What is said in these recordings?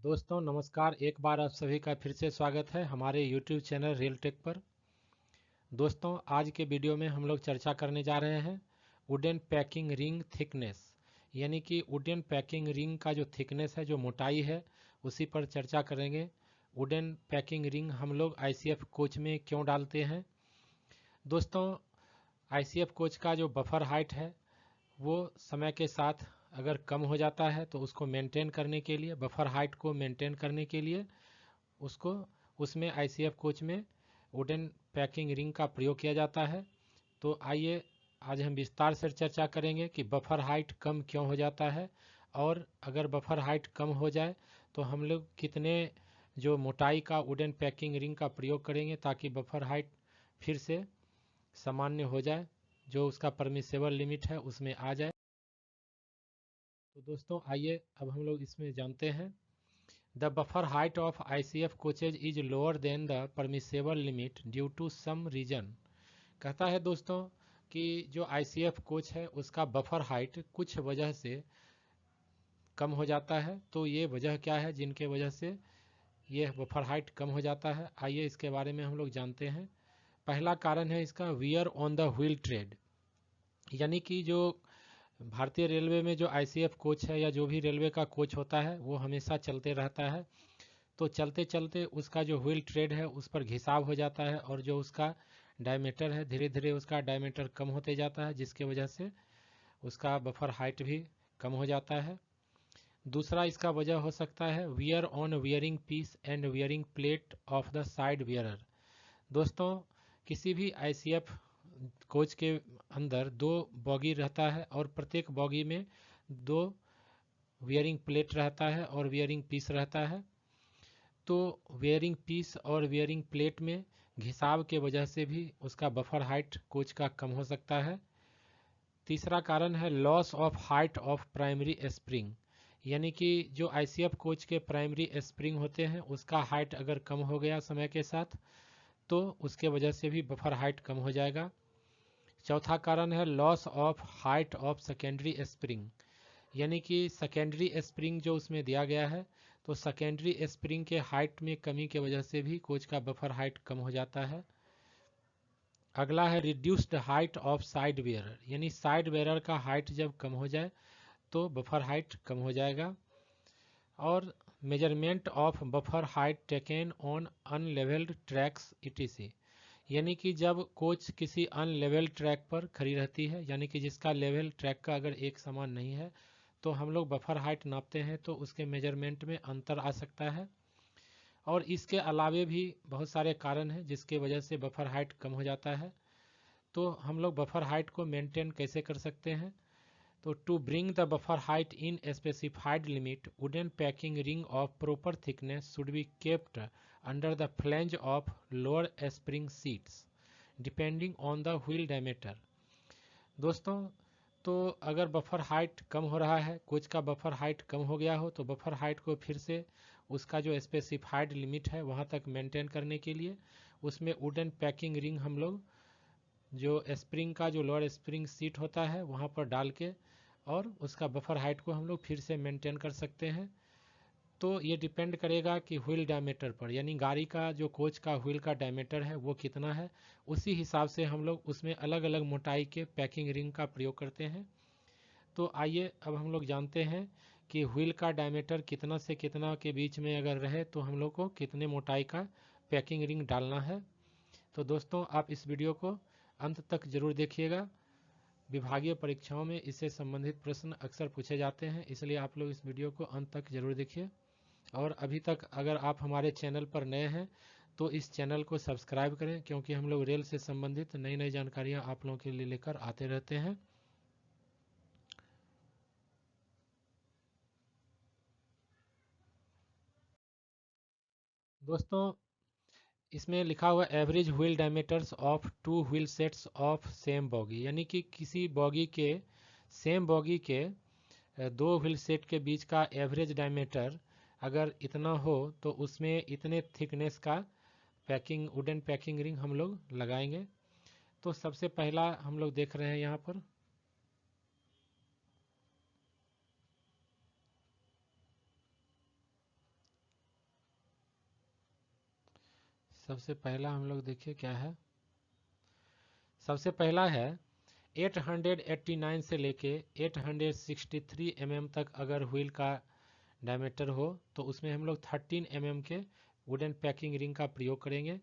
दोस्तों नमस्कार। एक बार आप सभी का फिर से स्वागत है हमारे YouTube चैनल रियल टेक पर। दोस्तों आज के वीडियो में हम लोग चर्चा करने जा रहे हैं वुडन पैकिंग रिंग थिकनेस, यानी कि वुडन पैकिंग रिंग का जो थिकनेस है, जो मोटाई है, उसी पर चर्चा करेंगे। वुडन पैकिंग रिंग हम लोग ICF कोच में क्यों डालते हैं। दोस्तों ICF कोच का जो बफर हाइट है वो समय के साथ अगर कम हो जाता है तो उसको मेंटेन करने के लिए, बफर हाइट को मेंटेन करने के लिए उसको उसमें ICF कोच में वुडन पैकिंग रिंग का प्रयोग किया जाता है। तो आइए आज हम विस्तार से चर्चा करेंगे कि बफर हाइट कम क्यों हो जाता है, और अगर बफर हाइट कम हो जाए तो हम लोग कितने जो मोटाई का वुडन पैकिंग रिंग का प्रयोग करेंगे ताकि बफर हाइट फिर से सामान्य हो जाए, जो उसका परमिसेबल लिमिट है उसमें आ जाए। तो दोस्तों आइए अब हम लोग इसमें जानते हैं। The buffer height of ICF coaches is lower than the permissible limit due to some reason. कहता है दोस्तों कि जो ICF कोच है उसका बफर हाइट कुछ वजह से कम हो जाता है। तो ये वजह क्या है जिनके वजह से ये बफर हाइट कम हो जाता है, आइए इसके बारे में हम लोग जानते हैं। पहला कारण है इसका wear on the wheel trade, यानी कि जो भारतीय रेलवे में जो ICF कोच है या जो भी रेलवे का कोच होता है वो हमेशा चलते रहता है। तो चलते चलते उसका जो व्हील ट्रेड है उस पर घिसाव हो जाता है, और जो उसका डायमीटर है धीरे धीरे उसका डायमीटर कम होते जाता है, जिसके वजह से उसका बफर हाइट भी कम हो जाता है। दूसरा इसका वजह हो सकता है wear on wearing piece and wearing plate of the side wearer. दोस्तों किसी भी ICF कोच के अंदर दो बॉगी रहता है और प्रत्येक बॉगी में दो वियरिंग प्लेट रहता है और वियरिंग पीस रहता है। तो वियरिंग पीस और वियरिंग प्लेट में घिसाव के वजह से भी उसका बफर हाइट कोच का कम हो सकता है। तीसरा कारण है loss of height of primary spring, यानी कि जो ICF कोच के प्राइमरी स्प्रिंग होते हैं उसका हाइट अगर कम हो गया समय के साथ तो उसके वजह से भी बफर हाइट कम हो जाएगा। चौथा कारण है loss of height of secondary spring, यानी कि सेकेंडरी स्प्रिंग जो उसमें दिया गया है तो सेकेंडरी स्प्रिंग के हाइट में कमी के वजह से भी कोच का बफर हाइट कम हो जाता है। अगला है reduced height of side bearer, यानी साइड बेयरर का हाइट जब कम हो जाए तो बफर हाइट कम हो जाएगा। और measurement of buffer height taken on unlevelled tracks ETC, यानी कि जब कोच किसी अनलेवल ट्रैक पर खड़ी रहती है, यानी कि जिसका लेवल ट्रैक का अगर एक समान नहीं है, तो हम लोग बफर हाइट नापते हैं तो उसके मेजरमेंट में अंतर आ सकता है। और इसके अलावे भी बहुत सारे कारण हैं जिसके वजह से बफर हाइट कम हो जाता है। तो हम लोग बफर हाइट को मेंटेन कैसे कर सकते हैं। तो to bring the buffer height in specified limit wooden packing ring of proper thickness should be kept under the flange of lower spring seats depending on the wheel diameter. दोस्तों तो अगर buffer height कम हो रहा है, coach का buffer height कम हो गया हो, तो बफर हाइट को फिर से उसका जो स्पेसिफाइड लिमिट है वहाँ तक मेंटेन करने के लिए उसमें वुडन पैकिंग रिंग हम लोग जो स्प्रिंग का जो लोअर स्प्रिंग सीट होता है वहाँ पर डाल के और उसका बफर हाइट को हम लोग फिर से मेंटेन कर सकते हैं। तो ये डिपेंड करेगा कि व्हील डायमीटर पर, यानी गाड़ी का जो कोच का व्हील का डायमीटर है वो कितना है, उसी हिसाब से हम लोग उसमें अलग अलग मोटाई के पैकिंग रिंग का प्रयोग करते हैं। तो आइए अब हम लोग जानते हैं कि व्हील का डायमीटर कितना से कितना के बीच में अगर रहे तो हम लोग को कितने मोटाई का पैकिंग रिंग डालना है। तो दोस्तों आप इस वीडियो को अंत तक जरूर देखिएगा। विभागीय परीक्षाओं में इससे संबंधित प्रश्न अक्सर पूछे जाते हैं, इसलिए आप लोग इस वीडियो को अंत तक जरूर देखिए। और अभी तक अगर आप हमारे चैनल पर नए हैं तो इस चैनल को सब्सक्राइब करें, क्योंकि हम लोग रेल से संबंधित नई नई जानकारियां आप लोगों के लिए लेकर आते रहते हैं। दोस्तों इसमें लिखा हुआ average wheel diameters of two wheel sets of same boggy, यानी कि किसी बॉगी के सेम बॉगी के दो व्हील सेट के बीच का एवरेज डायमीटर अगर इतना हो तो उसमें इतने थिकनेस का पैकिंग वुडन पैकिंग रिंग हम लोग लगाएंगे। तो सबसे पहला हम लोग देख रहे हैं यहाँ पर सबसे पहला हम लोग देखिए क्या है। सबसे पहला है 889 से लेके 863 mm तक अगर व्हील का डायमीटर हो तो उसमें हम लोग 13 mm के वुडन पैकिंग रिंग का प्रयोग करेंगे।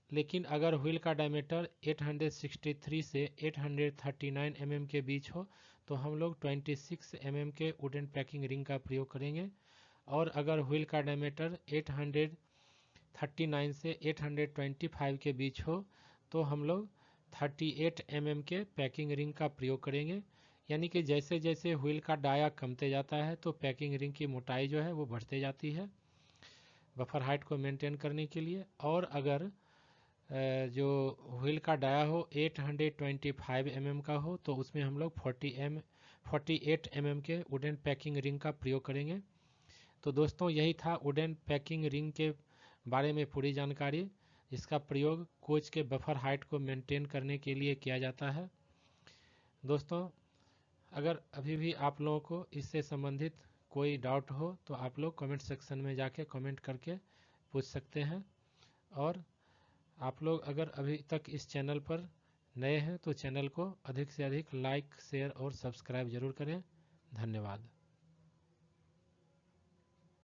लेकिन अगर व्हील का डायमीटर 863 से 839 mm के बीच हो तो हम लोग 26 mm के वुडन पैकिंग रिंग का प्रयोग करेंगे। और अगर व्हील का डायमीटर 839 से 825 के बीच हो तो हम लोग 38 mm के पैकिंग रिंग का प्रयोग करेंगे। यानी कि जैसे जैसे व्हील का डाया कमते जाता है तो पैकिंग रिंग की मोटाई जो है वो बढ़ते जाती है बफर हाइट को मेंटेन करने के लिए। और अगर जो व्हील का डाया हो 825 mm का हो तो उसमें हम लोग 48 mm के वुडन पैकिंग रिंग का प्रयोग करेंगे। तो दोस्तों यही था वुडन पैकिंग रिंग के बारे में पूरी जानकारी, जिसका प्रयोग कोच के बफर हाइट को मेंटेन करने के लिए किया जाता है। दोस्तों अगर अभी भी आप लोगों को इससे संबंधित कोई डाउट हो तो आप लोग कमेंट सेक्शन में जाके कमेंट करके पूछ सकते हैं। और आप लोग अगर अभी तक इस चैनल पर नए हैं तो चैनल को अधिक से अधिक लाइक, शेयर और सब्सक्राइब जरूर करें। धन्यवाद।